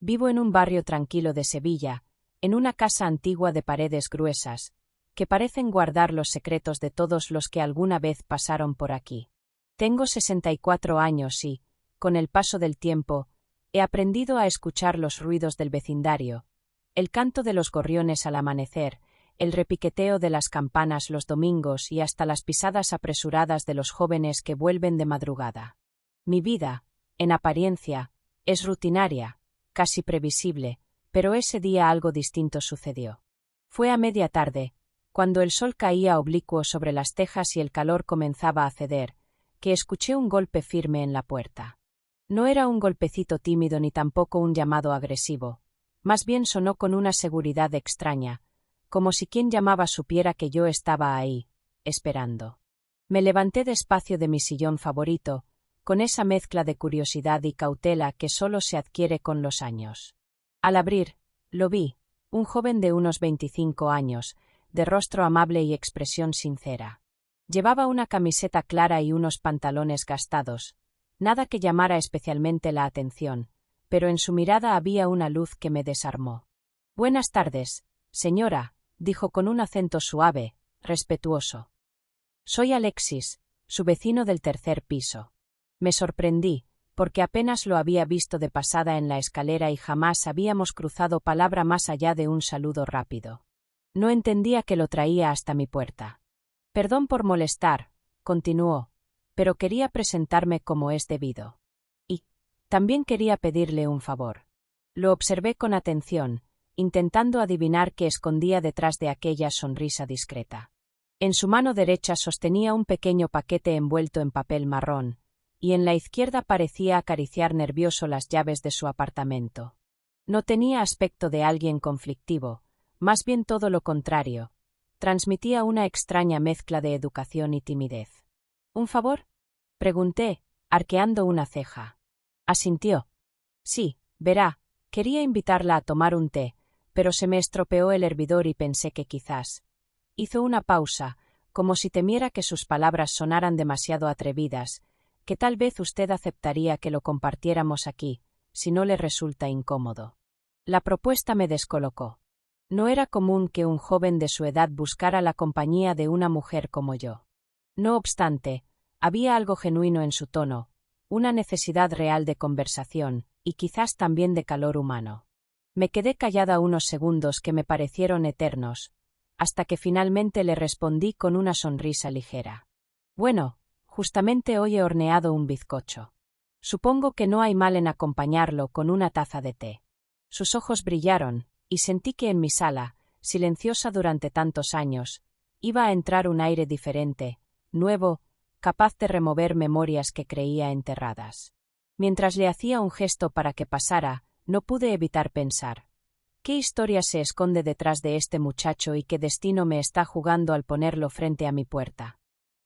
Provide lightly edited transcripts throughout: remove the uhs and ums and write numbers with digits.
Vivo en un barrio tranquilo de Sevilla, en una casa antigua de paredes gruesas, que parecen guardar los secretos de todos los que alguna vez pasaron por aquí. Tengo 64 años y, con el paso del tiempo, he aprendido a escuchar los ruidos del vecindario, el canto de los gorriones al amanecer, el repiqueteo de las campanas los domingos y hasta las pisadas apresuradas de los jóvenes que vuelven de madrugada. Mi vida, en apariencia, es rutinaria, casi previsible, pero ese día algo distinto sucedió. Fue a media tarde, cuando el sol caía oblicuo sobre las tejas y el calor comenzaba a ceder, que escuché un golpe firme en la puerta. No era un golpecito tímido ni tampoco un llamado agresivo, más bien sonó con una seguridad extraña, como si quien llamaba supiera que yo estaba ahí, esperando. Me levanté despacio de mi sillón favorito, con esa mezcla de curiosidad y cautela que solo se adquiere con los años. Al abrir, lo vi, un joven de unos 25 años, de rostro amable y expresión sincera. Llevaba una camiseta clara y unos pantalones gastados, nada que llamara especialmente la atención, pero en su mirada había una luz que me desarmó. «Buenas tardes, señora», dijo con un acento suave, respetuoso. «Soy Alexis, su vecino del tercer piso». Me sorprendí, porque apenas lo había visto de pasada en la escalera y jamás habíamos cruzado palabra más allá de un saludo rápido. No entendía que lo traía hasta mi puerta. «Perdón por molestar», continuó, «pero quería presentarme como es debido. Y también quería pedirle un favor». Lo observé con atención, intentando adivinar qué escondía detrás de aquella sonrisa discreta. En su mano derecha sostenía un pequeño paquete envuelto en papel marrón, y en la izquierda parecía acariciar nervioso las llaves de su apartamento. No tenía aspecto de alguien conflictivo, más bien todo lo contrario. Transmitía una extraña mezcla de educación y timidez. «¿Un favor?», pregunté, arqueando una ceja. Asintió. «Sí, verá, quería invitarla a tomar un té, pero se me estropeó el hervidor y pensé que quizás». Hizo una pausa, como si temiera que sus palabras sonaran demasiado atrevidas, que tal vez usted aceptaría que lo compartiéramos aquí, si no le resulta incómodo. La propuesta me descolocó. No era común que un joven de su edad buscara la compañía de una mujer como yo. No obstante, había algo genuino en su tono, una necesidad real de conversación, y quizás también de calor humano. Me quedé callada unos segundos que me parecieron eternos, hasta que finalmente le respondí con una sonrisa ligera. «Bueno, justamente hoy he horneado un bizcocho. Supongo que no hay mal en acompañarlo con una taza de té». Sus ojos brillaron, y sentí que en mi sala, silenciosa durante tantos años, iba a entrar un aire diferente, nuevo, capaz de remover memorias que creía enterradas. Mientras le hacía un gesto para que pasara, no pude evitar pensar: ¿qué historia se esconde detrás de este muchacho y qué destino me está jugando al ponerlo frente a mi puerta?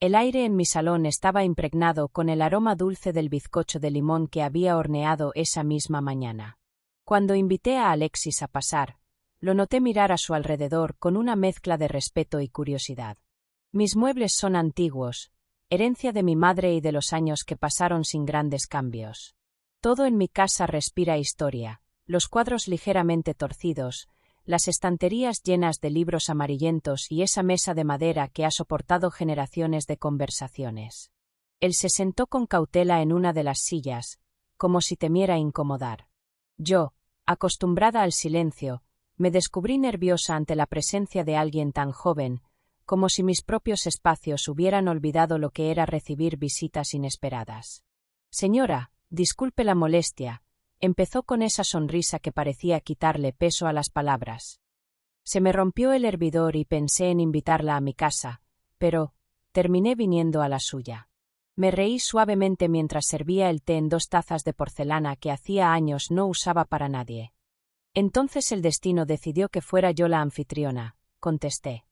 El aire en mi salón estaba impregnado con el aroma dulce del bizcocho de limón que había horneado esa misma mañana. Cuando invité a Alexis a pasar, lo noté mirar a su alrededor con una mezcla de respeto y curiosidad. Mis muebles son antiguos, herencia de mi madre y de los años que pasaron sin grandes cambios. Todo en mi casa respira historia, los cuadros ligeramente torcidos, las estanterías llenas de libros amarillentos y esa mesa de madera que ha soportado generaciones de conversaciones. Él se sentó con cautela en una de las sillas, como si temiera incomodar. Yo, acostumbrada al silencio, me descubrí nerviosa ante la presencia de alguien tan joven, como si mis propios espacios hubieran olvidado lo que era recibir visitas inesperadas. «Señora, disculpe la molestia», empezó con esa sonrisa que parecía quitarle peso a las palabras. Se me rompió el hervidor y pensé en invitarla a mi casa, pero terminé viniendo a la suya. Me reí suavemente mientras servía el té en 2 tazas de porcelana que hacía años no usaba para nadie. «Entonces el destino decidió que fuera yo la anfitriona», contesté.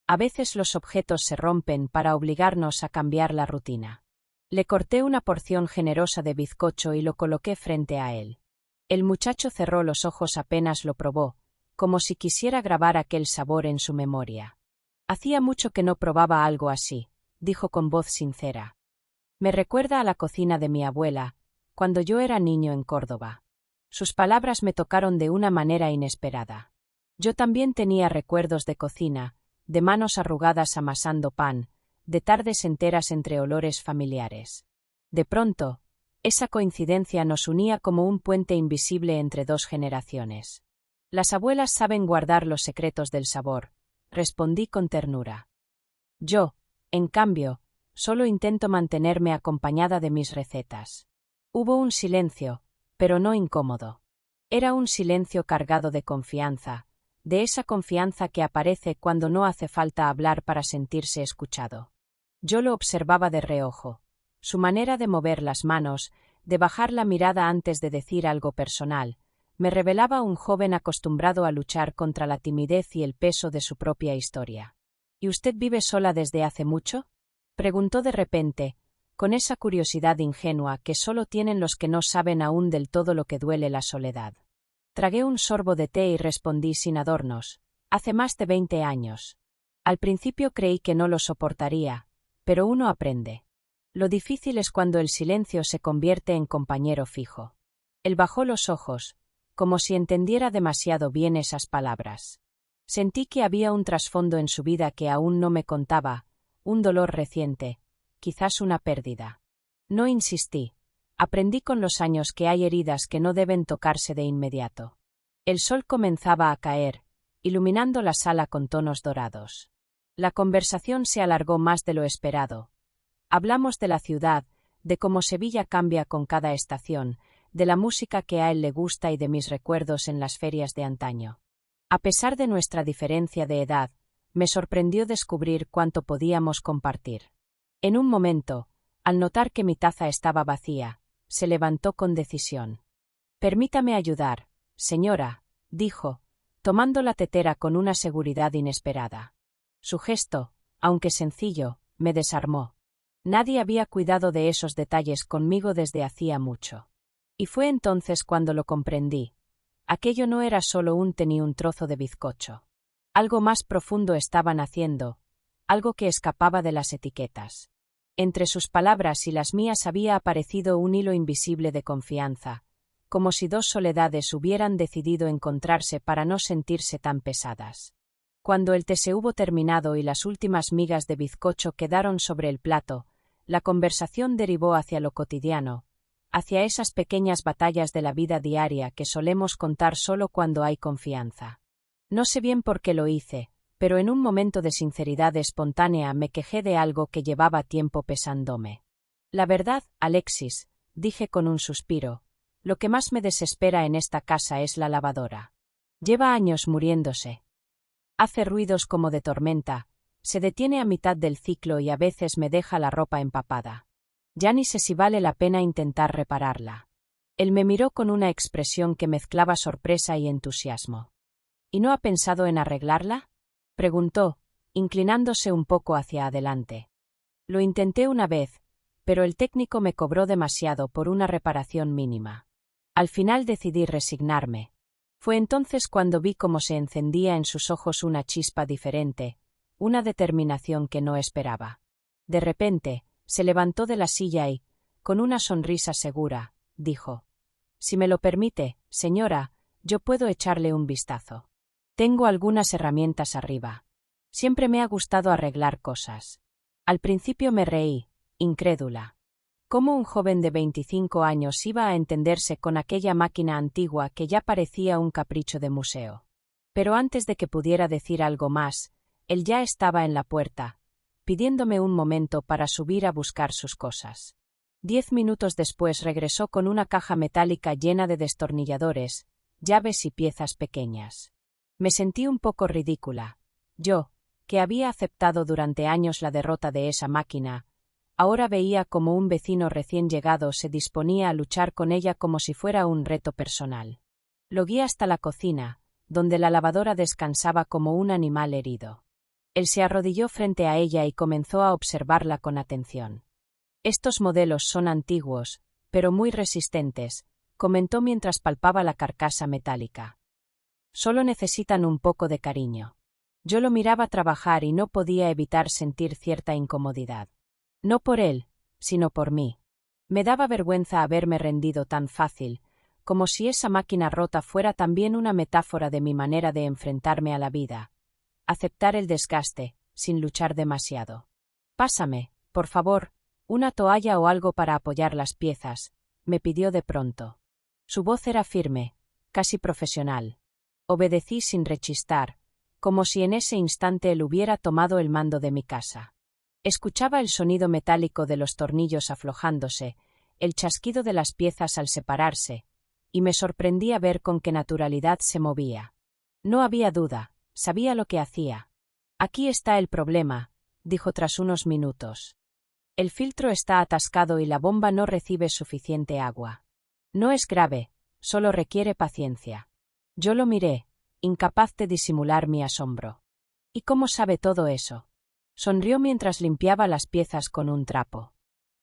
«A veces los objetos se rompen para obligarnos a cambiar la rutina». Le corté una porción generosa de bizcocho y lo coloqué frente a él. El muchacho cerró los ojos apenas lo probó, como si quisiera grabar aquel sabor en su memoria. «Hacía mucho que no probaba algo así», dijo con voz sincera. «Me recuerda a la cocina de mi abuela, cuando yo era niño en Córdoba». Sus palabras me tocaron de una manera inesperada. Yo también tenía recuerdos de cocina, de manos arrugadas amasando pan, de tardes enteras entre olores familiares. De pronto, esa coincidencia nos unía como un puente invisible entre dos generaciones. Las abuelas saben guardar los secretos del sabor, respondí con ternura. Yo, en cambio, solo intento mantenerme acompañada de mis recetas. Hubo un silencio, pero no incómodo. Era un silencio cargado de confianza, de esa confianza que aparece cuando no hace falta hablar para sentirse escuchado. Yo lo observaba de reojo. Su manera de mover las manos, de bajar la mirada antes de decir algo personal, me revelaba un joven acostumbrado a luchar contra la timidez y el peso de su propia historia. ¿Y usted vive sola desde hace mucho?, preguntó de repente, con esa curiosidad ingenua que solo tienen los que no saben aún del todo lo que duele la soledad. Tragué un sorbo de té y respondí sin adornos: hace más de 20 años. Al principio creí que no lo soportaría, pero uno aprende. Lo difícil es cuando el silencio se convierte en compañero fijo. Él bajó los ojos, como si entendiera demasiado bien esas palabras. Sentí que había un trasfondo en su vida que aún no me contaba, un dolor reciente, quizás una pérdida. No insistí. Aprendí con los años que hay heridas que no deben tocarse de inmediato. El sol comenzaba a caer, iluminando la sala con tonos dorados. La conversación se alargó más de lo esperado. Hablamos de la ciudad, de cómo Sevilla cambia con cada estación, de la música que a él le gusta y de mis recuerdos en las ferias de antaño. A pesar de nuestra diferencia de edad, me sorprendió descubrir cuánto podíamos compartir. En un momento, al notar que mi taza estaba vacía, se levantó con decisión. «Permítame ayudar, señora», dijo, tomando la tetera con una seguridad inesperada. Su gesto, aunque sencillo, me desarmó. Nadie había cuidado de esos detalles conmigo desde hacía mucho. Y fue entonces cuando lo comprendí. Aquello no era solo un té ni un trozo de bizcocho. Algo más profundo estaban haciendo, algo que escapaba de las etiquetas. Entre sus palabras y las mías había aparecido un hilo invisible de confianza, como si dos soledades hubieran decidido encontrarse para no sentirse tan pesadas. Cuando el té se hubo terminado y las últimas migas de bizcocho quedaron sobre el plato, la conversación derivó hacia lo cotidiano, hacia esas pequeñas batallas de la vida diaria que solemos contar solo cuando hay confianza. No sé bien por qué lo hice, pero en un momento de sinceridad espontánea me quejé de algo que llevaba tiempo pesándome. La verdad, Alexis, dije con un suspiro, lo que más me desespera en esta casa es la lavadora. Lleva años muriéndose. Hace ruidos como de tormenta, se detiene a mitad del ciclo y a veces me deja la ropa empapada. Ya ni sé si vale la pena intentar repararla. Él me miró con una expresión que mezclaba sorpresa y entusiasmo. ¿Y no ha pensado en arreglarla?, preguntó, inclinándose un poco hacia adelante. Lo intenté una vez, pero el técnico me cobró demasiado por una reparación mínima. Al final decidí resignarme. Fue entonces cuando vi cómo se encendía en sus ojos una chispa diferente, una determinación que no esperaba. De repente, se levantó de la silla y, con una sonrisa segura, dijo: «Si me lo permite, señora, yo puedo echarle un vistazo. Tengo algunas herramientas arriba. Siempre me ha gustado arreglar cosas». Al principio me reí, incrédula. ¿Cómo un joven de 25 años iba a entenderse con aquella máquina antigua que ya parecía un capricho de museo? Pero antes de que pudiera decir algo más, él ya estaba en la puerta, pidiéndome un momento para subir a buscar sus cosas. 10 minutos después regresó con una caja metálica llena de destornilladores, llaves y piezas pequeñas. Me sentí un poco ridícula. Yo, que había aceptado durante años la derrota de esa máquina, ahora veía como un vecino recién llegado se disponía a luchar con ella como si fuera un reto personal. Lo guié hasta la cocina, donde la lavadora descansaba como un animal herido. Él se arrodilló frente a ella y comenzó a observarla con atención. «Estos modelos son antiguos, pero muy resistentes», comentó mientras palpaba la carcasa metálica. «Solo necesitan un poco de cariño». Yo lo miraba trabajar y no podía evitar sentir cierta incomodidad. No por él, sino por mí. Me daba vergüenza haberme rendido tan fácil, como si esa máquina rota fuera también una metáfora de mi manera de enfrentarme a la vida. Aceptar el desgaste, sin luchar demasiado. «Pásame, por favor, una toalla o algo para apoyar las piezas», me pidió de pronto. Su voz era firme, casi profesional. Obedecí sin rechistar, como si en ese instante él hubiera tomado el mando de mi casa. Escuchaba el sonido metálico de los tornillos aflojándose, el chasquido de las piezas al separarse, y me sorprendía ver con qué naturalidad se movía. No había duda, sabía lo que hacía. «Aquí está el problema», dijo tras unos minutos. «El filtro está atascado y la bomba no recibe suficiente agua. No es grave, solo requiere paciencia». Yo lo miré, incapaz de disimular mi asombro. «¿Y cómo sabe todo eso?». Sonrió mientras limpiaba las piezas con un trapo.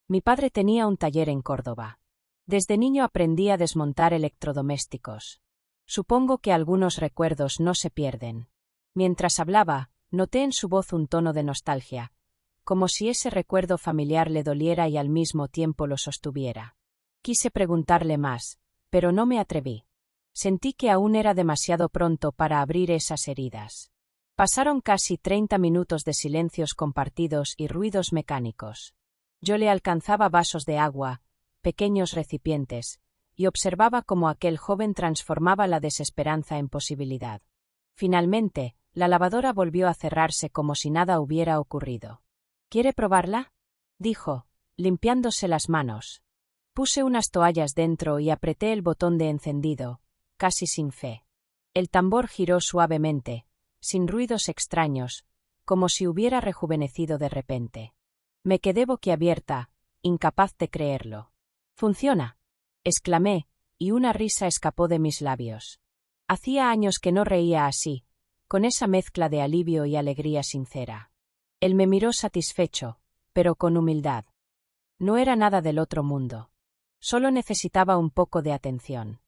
«Mi padre tenía un taller en Córdoba. Desde niño aprendí a desmontar electrodomésticos. Supongo que algunos recuerdos no se pierden». Mientras hablaba, noté en su voz un tono de nostalgia, como si ese recuerdo familiar le doliera y al mismo tiempo lo sostuviera. Quise preguntarle más, pero no me atreví. Sentí que aún era demasiado pronto para abrir esas heridas. Pasaron casi 30 minutos de silencios compartidos y ruidos mecánicos. Yo le alcanzaba vasos de agua, pequeños recipientes, y observaba cómo aquel joven transformaba la desesperanza en posibilidad. Finalmente, la lavadora volvió a cerrarse como si nada hubiera ocurrido. «¿Quiere probarla?», dijo, limpiándose las manos. Puse unas toallas dentro y apreté el botón de encendido, casi sin fe. El tambor giró suavemente, sin ruidos extraños, como si hubiera rejuvenecido de repente. Me quedé boquiabierta, incapaz de creerlo. «¡Funciona!», exclamé, y una risa escapó de mis labios. Hacía años que no reía así, con esa mezcla de alivio y alegría sincera. Él me miró satisfecho, pero con humildad. No era nada del otro mundo. Solo necesitaba un poco de atención.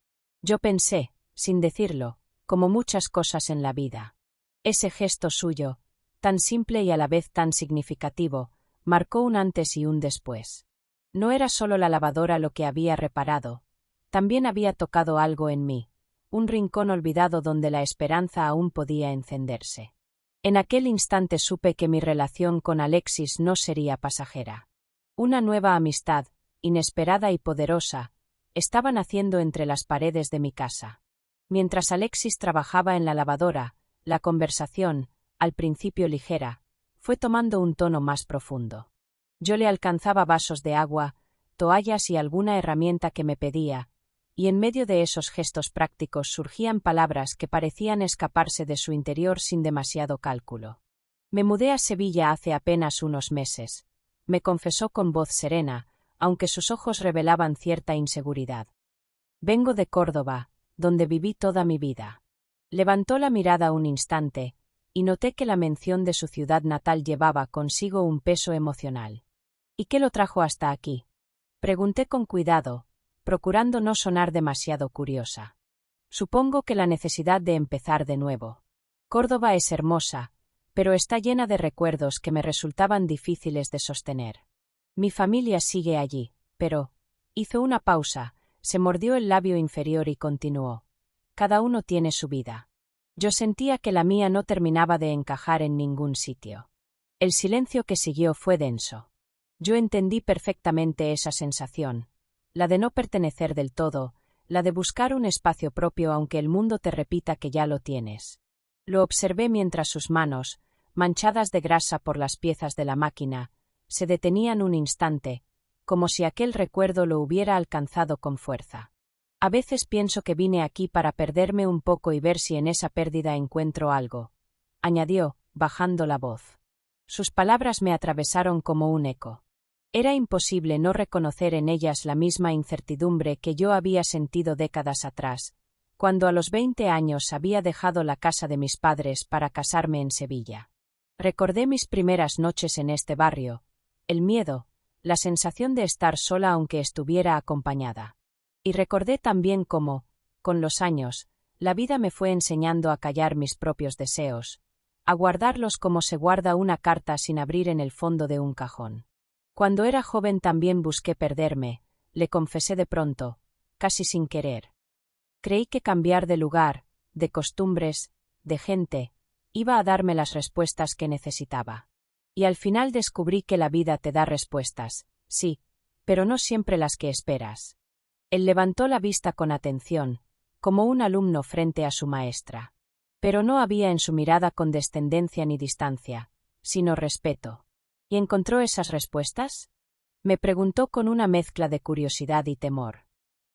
Yo pensé, sin decirlo, como muchas cosas en la vida. Ese gesto suyo, tan simple y a la vez tan significativo, marcó un antes y un después. No era solo la lavadora lo que había reparado, también había tocado algo en mí, un rincón olvidado donde la esperanza aún podía encenderse. En aquel instante supe que mi relación con Alexis no sería pasajera. Una nueva amistad, inesperada y poderosa, estaba naciendo entre las paredes de mi casa. Mientras Alexis trabajaba en la lavadora, la conversación, al principio ligera, fue tomando un tono más profundo. Yo le alcanzaba vasos de agua, toallas y alguna herramienta que me pedía, y en medio de esos gestos prácticos surgían palabras que parecían escaparse de su interior sin demasiado cálculo. «Me mudé a Sevilla hace apenas unos meses», me confesó con voz serena, aunque sus ojos revelaban cierta inseguridad. «Vengo de Córdoba, donde viví toda mi vida». Levantó la mirada un instante, y noté que la mención de su ciudad natal llevaba consigo un peso emocional. «¿Y qué lo trajo hasta aquí?», pregunté con cuidado, procurando no sonar demasiado curiosa. «Supongo que la necesidad de empezar de nuevo. Córdoba es hermosa, pero está llena de recuerdos que me resultaban difíciles de sostener. Mi familia sigue allí, pero…». Hizo una pausa, se mordió el labio inferior y continuó. «Cada uno tiene su vida. Yo sentía que la mía no terminaba de encajar en ningún sitio». El silencio que siguió fue denso. Yo entendí perfectamente esa sensación, la de no pertenecer del todo, la de buscar un espacio propio aunque el mundo te repita que ya lo tienes. Lo observé mientras sus manos, manchadas de grasa por las piezas de la máquina, se detenían un instante, como si aquel recuerdo lo hubiera alcanzado con fuerza. «A veces pienso que vine aquí para perderme un poco y ver si en esa pérdida encuentro algo», añadió, bajando la voz. Sus palabras me atravesaron como un eco. Era imposible no reconocer en ellas la misma incertidumbre que yo había sentido décadas atrás, cuando a los 20 años había dejado la casa de mis padres para casarme en Sevilla. Recordé mis primeras noches en este barrio, el miedo, la sensación de estar sola aunque estuviera acompañada. Y recordé también cómo, con los años, la vida me fue enseñando a callar mis propios deseos, a guardarlos como se guarda una carta sin abrir en el fondo de un cajón. Cuando era joven también busqué perderme, le confesé de pronto, casi sin querer. Creí que cambiar de lugar, de costumbres, de gente, iba a darme las respuestas que necesitaba. Y al final descubrí que la vida te da respuestas, sí, pero no siempre las que esperas. Él levantó la vista con atención, como un alumno frente a su maestra. Pero no había en su mirada condescendencia ni distancia, sino respeto. ¿Y encontró esas respuestas? Me preguntó con una mezcla de curiosidad y temor.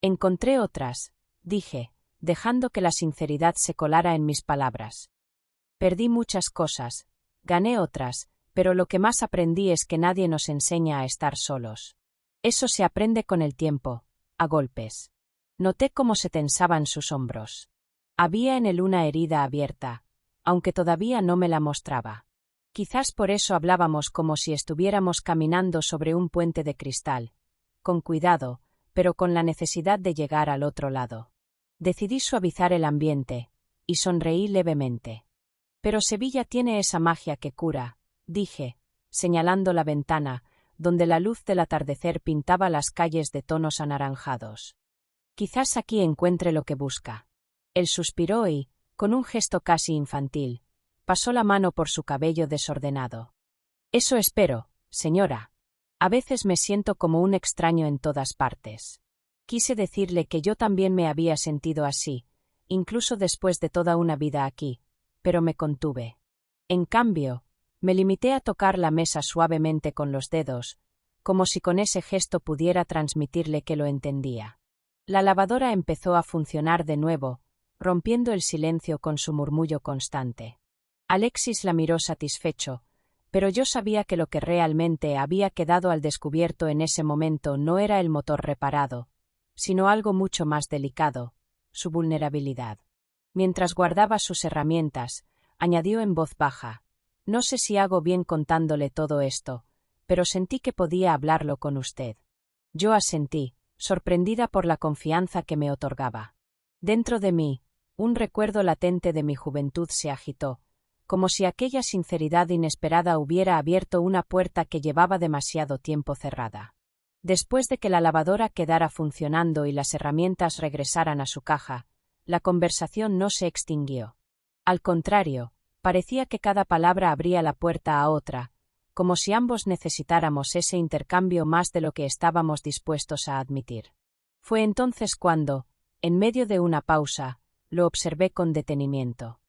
Encontré otras, dije, dejando que la sinceridad se colara en mis palabras. Perdí muchas cosas, gané otras, pero lo que más aprendí es que nadie nos enseña a estar solos. Eso se aprende con el tiempo, a golpes. Noté cómo se tensaban sus hombros. Había en él una herida abierta, aunque todavía no me la mostraba. Quizás por eso hablábamos como si estuviéramos caminando sobre un puente de cristal, con cuidado, pero con la necesidad de llegar al otro lado. Decidí suavizar el ambiente, y sonreí levemente. Pero Sevilla tiene esa magia que cura, dije, señalando la ventana, donde la luz del atardecer pintaba las calles de tonos anaranjados. Quizás aquí encuentre lo que busca. Él suspiró y, con un gesto casi infantil, pasó la mano por su cabello desordenado. Eso espero, señora. A veces me siento como un extraño en todas partes. Quise decirle que yo también me había sentido así, incluso después de toda una vida aquí, pero me contuve. En cambio, me limité a tocar la mesa suavemente con los dedos, como si con ese gesto pudiera transmitirle que lo entendía. La lavadora empezó a funcionar de nuevo, rompiendo el silencio con su murmullo constante. Alexis la miró satisfecho, pero yo sabía que lo que realmente había quedado al descubierto en ese momento no era el motor reparado, sino algo mucho más delicado, su vulnerabilidad. Mientras guardaba sus herramientas, añadió en voz baja: «No sé si hago bien contándole todo esto, pero sentí que podía hablarlo con usted». Yo asentí, sorprendida por la confianza que me otorgaba. Dentro de mí, un recuerdo latente de mi juventud se agitó, como si aquella sinceridad inesperada hubiera abierto una puerta que llevaba demasiado tiempo cerrada. Después de que la lavadora quedara funcionando y las herramientas regresaran a su caja, la conversación no se extinguió. Al contrario, parecía que cada palabra abría la puerta a otra, como si ambos necesitáramos ese intercambio más de lo que estábamos dispuestos a admitir. Fue entonces cuando, en medio de una pausa, lo observé con detenimiento.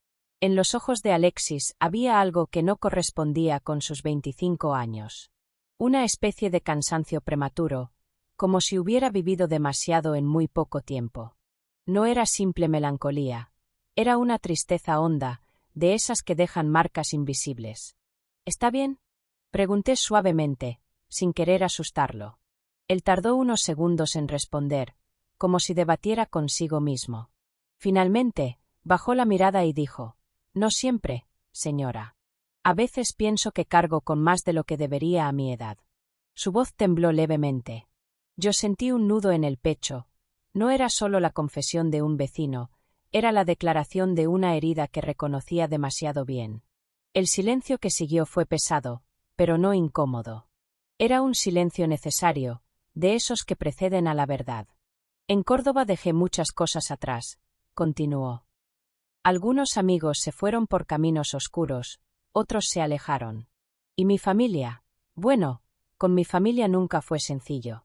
En los ojos de Alexis había algo que no correspondía con sus 25 años. Una especie de cansancio prematuro, como si hubiera vivido demasiado en muy poco tiempo. No era simple melancolía, era una tristeza honda, de esas que dejan marcas invisibles. ¿Está bien?, pregunté suavemente, sin querer asustarlo. Él tardó unos segundos en responder, como si debatiera consigo mismo. Finalmente, bajó la mirada y dijo: «No siempre, señora. A veces pienso que cargo con más de lo que debería a mi edad». Su voz tembló levemente. Yo sentí un nudo en el pecho. No era solo la confesión de un vecino, era la declaración de una herida que reconocía demasiado bien. El silencio que siguió fue pesado, pero no incómodo. Era un silencio necesario, de esos que preceden a la verdad. «En Córdoba dejé muchas cosas atrás», continuó. «Algunos amigos se fueron por caminos oscuros, otros se alejaron. ¿Y mi familia? Bueno, con mi familia nunca fue sencillo».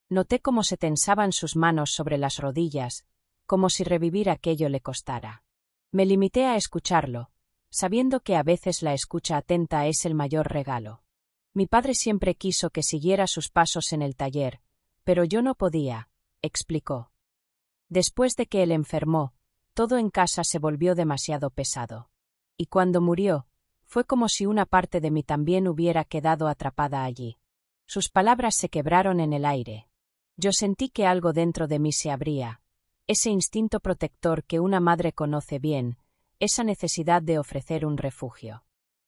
Noté cómo se tensaban sus manos sobre las rodillas, como si revivir aquello le costara. Me limité a escucharlo, sabiendo que a veces la escucha atenta es el mayor regalo. Mi padre siempre quiso que siguiera sus pasos en el taller, pero yo no podía, explicó. Después de que él enfermó, todo en casa se volvió demasiado pesado. Y cuando murió, fue como si una parte de mí también hubiera quedado atrapada allí. Sus palabras se quebraron en el aire. Yo sentí que algo dentro de mí se abría, ese instinto protector que una madre conoce bien, esa necesidad de ofrecer un refugio.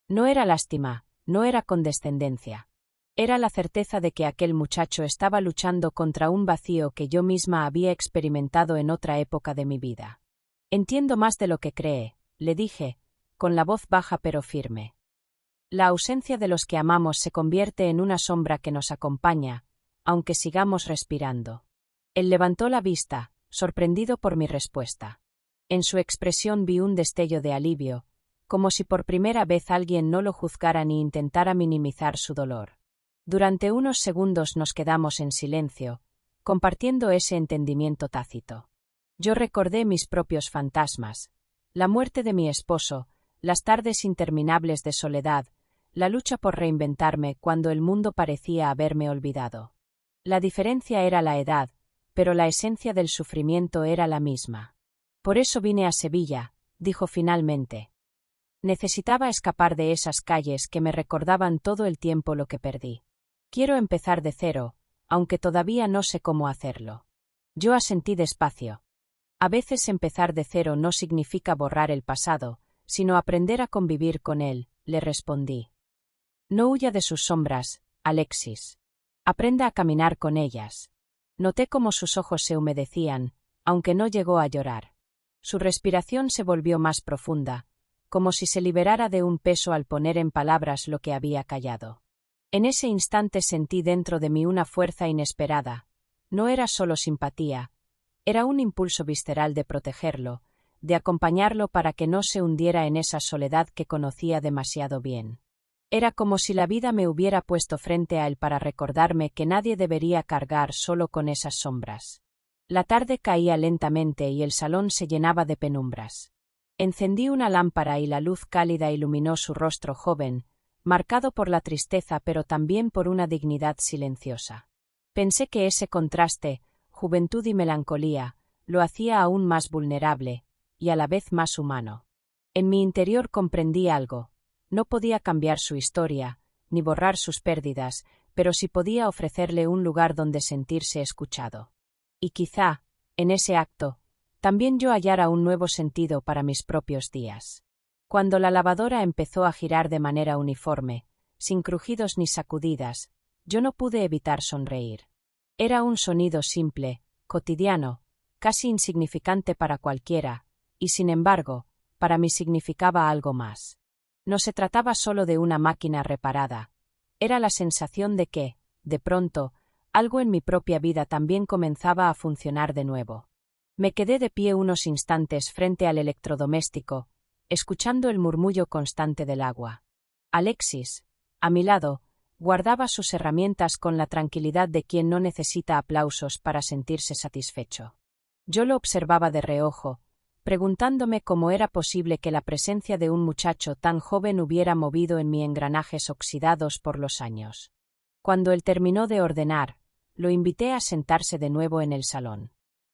No era lástima, no era condescendencia. Era la certeza de que aquel muchacho estaba luchando contra un vacío que yo misma había experimentado en otra época de mi vida. «Entiendo más de lo que cree», le dije, con la voz baja pero firme. «La ausencia de los que amamos se convierte en una sombra que nos acompaña, aunque sigamos respirando». Él levantó la vista, sorprendido por mi respuesta. En su expresión vi un destello de alivio, como si por primera vez alguien no lo juzgara ni intentara minimizar su dolor. Durante unos segundos nos quedamos en silencio, compartiendo ese entendimiento tácito. Yo recordé mis propios fantasmas, la muerte de mi esposo, las tardes interminables de soledad, la lucha por reinventarme cuando el mundo parecía haberme olvidado. La diferencia era la edad, pero la esencia del sufrimiento era la misma. Por eso vine a Sevilla, dijo finalmente. Necesitaba escapar de esas calles que me recordaban todo el tiempo lo que perdí. Quiero empezar de cero, aunque todavía no sé cómo hacerlo. Yo asentí despacio. A veces empezar de cero no significa borrar el pasado, sino aprender a convivir con él, le respondí. No huya de sus sombras, Alexis. Aprenda a caminar con ellas. Noté cómo sus ojos se humedecían, aunque no llegó a llorar. Su respiración se volvió más profunda, como si se liberara de un peso al poner en palabras lo que había callado. En ese instante sentí dentro de mí una fuerza inesperada. No era solo simpatía, era un impulso visceral de protegerlo, de acompañarlo para que no se hundiera en esa soledad que conocía demasiado bien. Era como si la vida me hubiera puesto frente a él para recordarme que nadie debería cargar solo con esas sombras. La tarde caía lentamente y el salón se llenaba de penumbras. Encendí una lámpara y la luz cálida iluminó su rostro joven, marcado por la tristeza pero también por una dignidad silenciosa. Pensé que ese contraste, juventud y melancolía, lo hacía aún más vulnerable, y a la vez más humano. En mi interior comprendí algo. No podía cambiar su historia, ni borrar sus pérdidas, pero sí podía ofrecerle un lugar donde sentirse escuchado. Y quizá, en ese acto, también yo hallara un nuevo sentido para mis propios días. Cuando la lavadora empezó a girar de manera uniforme, sin crujidos ni sacudidas, yo no pude evitar sonreír. Era un sonido simple, cotidiano, casi insignificante para cualquiera, y sin embargo, para mí significaba algo más. No se trataba solo de una máquina reparada, era la sensación de que, de pronto, algo en mi propia vida también comenzaba a funcionar de nuevo. Me quedé de pie unos instantes frente al electrodoméstico, escuchando el murmullo constante del agua. Alexis, a mi lado, guardaba sus herramientas con la tranquilidad de quien no necesita aplausos para sentirse satisfecho. Yo lo observaba de reojo, preguntándome cómo era posible que la presencia de un muchacho tan joven hubiera movido en mí engranajes oxidados por los años. Cuando él terminó de ordenar, lo invité a sentarse de nuevo en el salón.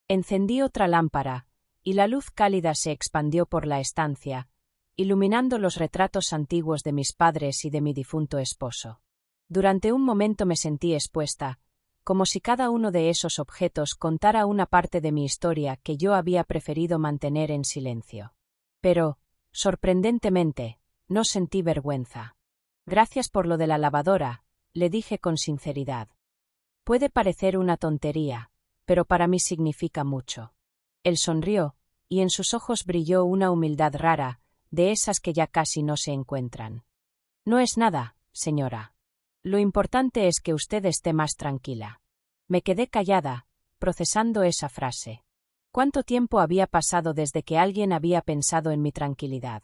Encendí otra lámpara, y la luz cálida se expandió por la estancia, iluminando los retratos antiguos de mis padres y de mi difunto esposo. Durante un momento me sentí expuesta, como si cada uno de esos objetos contara una parte de mi historia que yo había preferido mantener en silencio. Pero, sorprendentemente, no sentí vergüenza. Gracias por lo de la lavadora, le dije con sinceridad. Puede parecer una tontería, pero para mí significa mucho. Él sonrió, y en sus ojos brilló una humildad rara, de esas que ya casi no se encuentran. No es nada, señora. Lo importante es que usted esté más tranquila. Me quedé callada, procesando esa frase. ¿Cuánto tiempo había pasado desde que alguien había pensado en mi tranquilidad?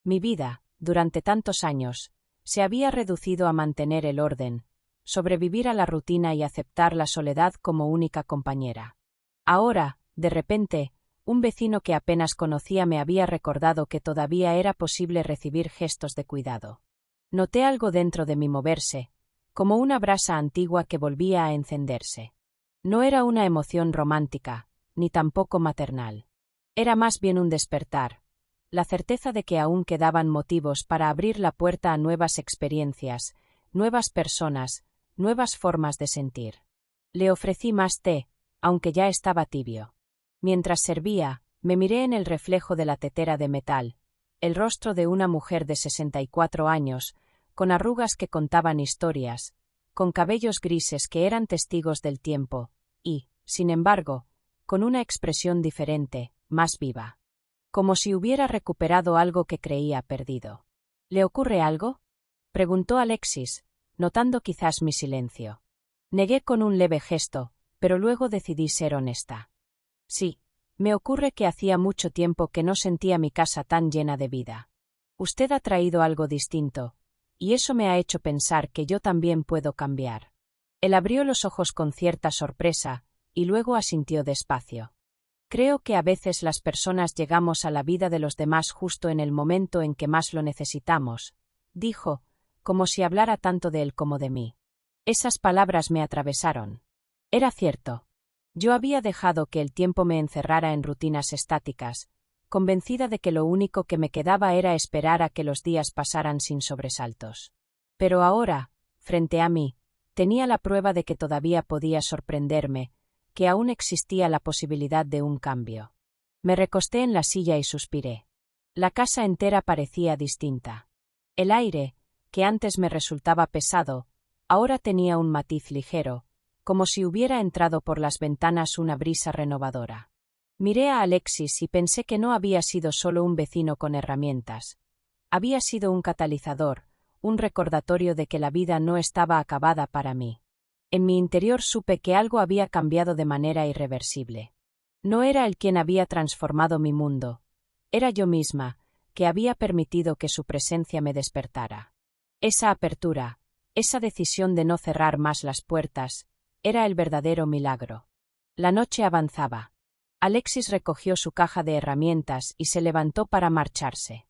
Mi vida, durante tantos años, se había reducido a mantener el orden, sobrevivir a la rutina y aceptar la soledad como única compañera. Ahora, de repente, un vecino que apenas conocía me había recordado que todavía era posible recibir gestos de cuidado. Noté algo dentro de mí moverse, como una brasa antigua que volvía a encenderse. No era una emoción romántica, ni tampoco maternal. Era más bien un despertar, la certeza de que aún quedaban motivos para abrir la puerta a nuevas experiencias, nuevas personas, nuevas formas de sentir. Le ofrecí más té, aunque ya estaba tibio. Mientras servía, me miré en el reflejo de la tetera de metal, el rostro de una mujer de 64 años, con arrugas que contaban historias, con cabellos grises que eran testigos del tiempo, y, sin embargo, con una expresión diferente, más viva. Como si hubiera recuperado algo que creía perdido. ¿Le ocurre algo?, preguntó Alexis, notando quizás mi silencio. Negué con un leve gesto, pero luego decidí ser honesta. Sí, me ocurre que hacía mucho tiempo que no sentía mi casa tan llena de vida. Usted ha traído algo distinto, y eso me ha hecho pensar que yo también puedo cambiar. Él abrió los ojos con cierta sorpresa, y luego asintió despacio. Creo que a veces las personas llegamos a la vida de los demás justo en el momento en que más lo necesitamos, dijo, como si hablara tanto de él como de mí. Esas palabras me atravesaron. Era cierto. Yo había dejado que el tiempo me encerrara en rutinas estáticas, convencida de que lo único que me quedaba era esperar a que los días pasaran sin sobresaltos. Pero ahora, frente a mí, tenía la prueba de que todavía podía sorprenderme, que aún existía la posibilidad de un cambio. Me recosté en la silla y suspiré. La casa entera parecía distinta. El aire, que antes me resultaba pesado, ahora tenía un matiz ligero, como si hubiera entrado por las ventanas una brisa renovadora. Miré a Alexis y pensé que no había sido solo un vecino con herramientas. Había sido un catalizador, un recordatorio de que la vida no estaba acabada para mí. En mi interior supe que algo había cambiado de manera irreversible. No era él quien había transformado mi mundo. Era yo misma, que había permitido que su presencia me despertara. Esa apertura, esa decisión de no cerrar más las puertas, era el verdadero milagro. La noche avanzaba. Alexis recogió su caja de herramientas y se levantó para marcharse.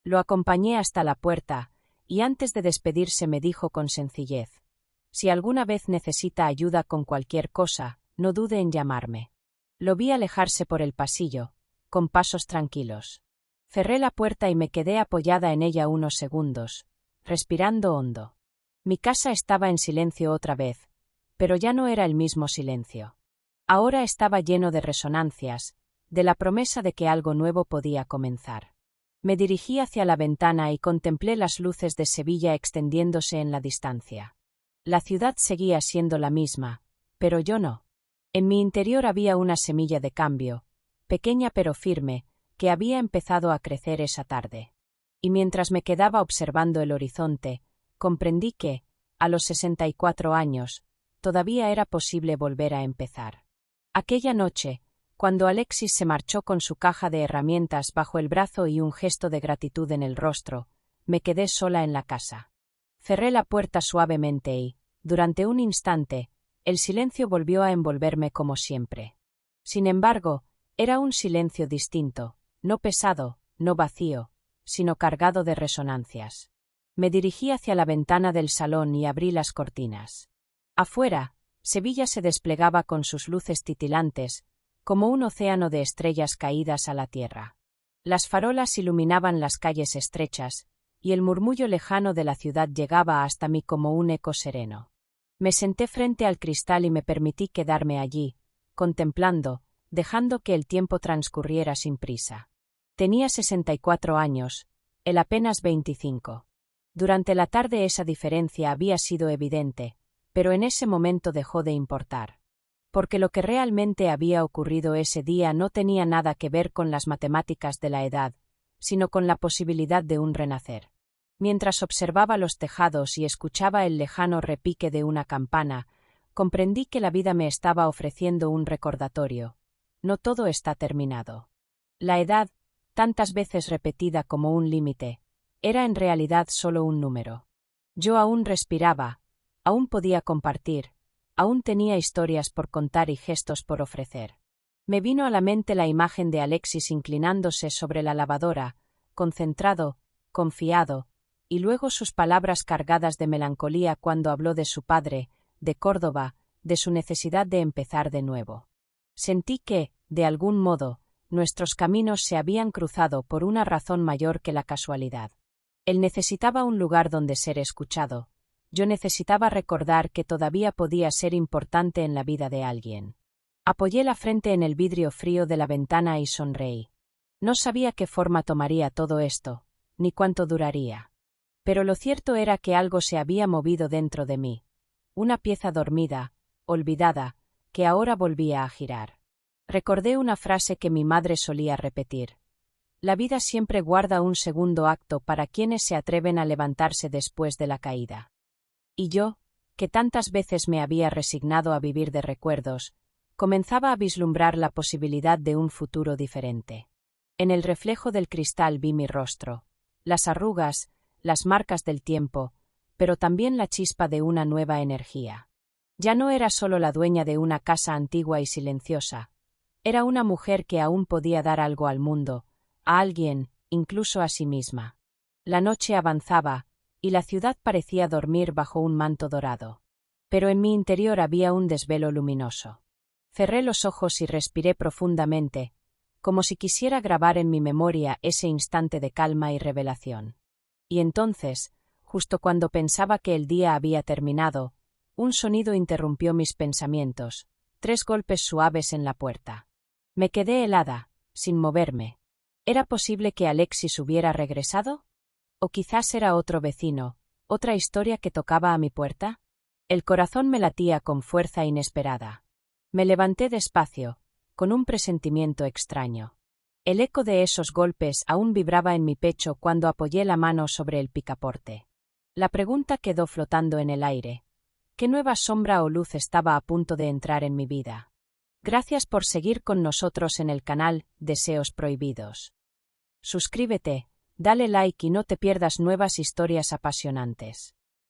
Lo acompañé hasta la puerta, y antes de despedirse me dijo con sencillez: «Si alguna vez necesita ayuda con cualquier cosa, no dude en llamarme». Lo vi alejarse por el pasillo, con pasos tranquilos. Cerré la puerta y me quedé apoyada en ella unos segundos, respirando hondo. Mi casa estaba en silencio otra vez, pero ya no era el mismo silencio. Ahora estaba lleno de resonancias, de la promesa de que algo nuevo podía comenzar. Me dirigí hacia la ventana y contemplé las luces de Sevilla extendiéndose en la distancia. La ciudad seguía siendo la misma, pero yo no. En mi interior había una semilla de cambio, pequeña pero firme, que había empezado a crecer esa tarde. Y mientras me quedaba observando el horizonte, comprendí que, a los 64 años, todavía era posible volver a empezar. Aquella noche, cuando Alexis se marchó con su caja de herramientas bajo el brazo y un gesto de gratitud en el rostro, me quedé sola en la casa. Cerré la puerta suavemente y, durante un instante, el silencio volvió a envolverme como siempre. Sin embargo, era un silencio distinto, no pesado, no vacío, sino cargado de resonancias. Me dirigí hacia la ventana del salón y abrí las cortinas. Afuera, Sevilla se desplegaba con sus luces titilantes, como un océano de estrellas caídas a la tierra. Las farolas iluminaban las calles estrechas, y el murmullo lejano de la ciudad llegaba hasta mí como un eco sereno. Me senté frente al cristal y me permití quedarme allí, contemplando, dejando que el tiempo transcurriera sin prisa. Tenía 64 años, él apenas 25. Durante la tarde esa diferencia había sido evidente, pero en ese momento dejó de importar. Porque lo que realmente había ocurrido ese día no tenía nada que ver con las matemáticas de la edad, sino con la posibilidad de un renacer. Mientras observaba los tejados y escuchaba el lejano repique de una campana, comprendí que la vida me estaba ofreciendo un recordatorio. No todo está terminado. La edad, tantas veces repetida como un límite, era en realidad solo un número. Yo aún respiraba, aún podía compartir, aún tenía historias por contar y gestos por ofrecer. Me vino a la mente la imagen de Alexis inclinándose sobre la lavadora, concentrado, confiado, y luego sus palabras cargadas de melancolía cuando habló de su padre, de Córdoba, de su necesidad de empezar de nuevo. Sentí que, de algún modo, nuestros caminos se habían cruzado por una razón mayor que la casualidad. Él necesitaba un lugar donde ser escuchado. Yo necesitaba recordar que todavía podía ser importante en la vida de alguien. Apoyé la frente en el vidrio frío de la ventana y sonreí. No sabía qué forma tomaría todo esto, ni cuánto duraría. Pero lo cierto era que algo se había movido dentro de mí. Una pieza dormida, olvidada, que ahora volvía a girar. Recordé una frase que mi madre solía repetir. La vida siempre guarda un segundo acto para quienes se atreven a levantarse después de la caída. Y yo, que tantas veces me había resignado a vivir de recuerdos, Comenzaba a vislumbrar la posibilidad de un futuro diferente. En el reflejo del cristal vi mi rostro, las arrugas, las marcas del tiempo, pero también la chispa de una nueva energía. Ya no era solo la dueña de una casa antigua y silenciosa, era una mujer que aún podía dar algo al mundo, a alguien, incluso a sí misma. La noche avanzaba, y la ciudad parecía dormir bajo un manto dorado. Pero en mi interior había un desvelo luminoso. Cerré los ojos y respiré profundamente, como si quisiera grabar en mi memoria ese instante de calma y revelación. Y entonces, justo cuando pensaba que el día había terminado, un sonido interrumpió mis pensamientos, 3 golpes suaves en la puerta. Me quedé helada, sin moverme. ¿Era posible que Alexis hubiera regresado? ¿O quizás era otro vecino, otra historia que tocaba a mi puerta? El corazón me latía con fuerza inesperada. Me levanté despacio, con un presentimiento extraño. El eco de esos golpes aún vibraba en mi pecho cuando apoyé la mano sobre el picaporte. La pregunta quedó flotando en el aire. ¿Qué nueva sombra o luz estaba a punto de entrar en mi vida? Gracias por seguir con nosotros en el canal Deseos Prohibidos. Suscríbete, dale like y no te pierdas nuevas historias apasionantes.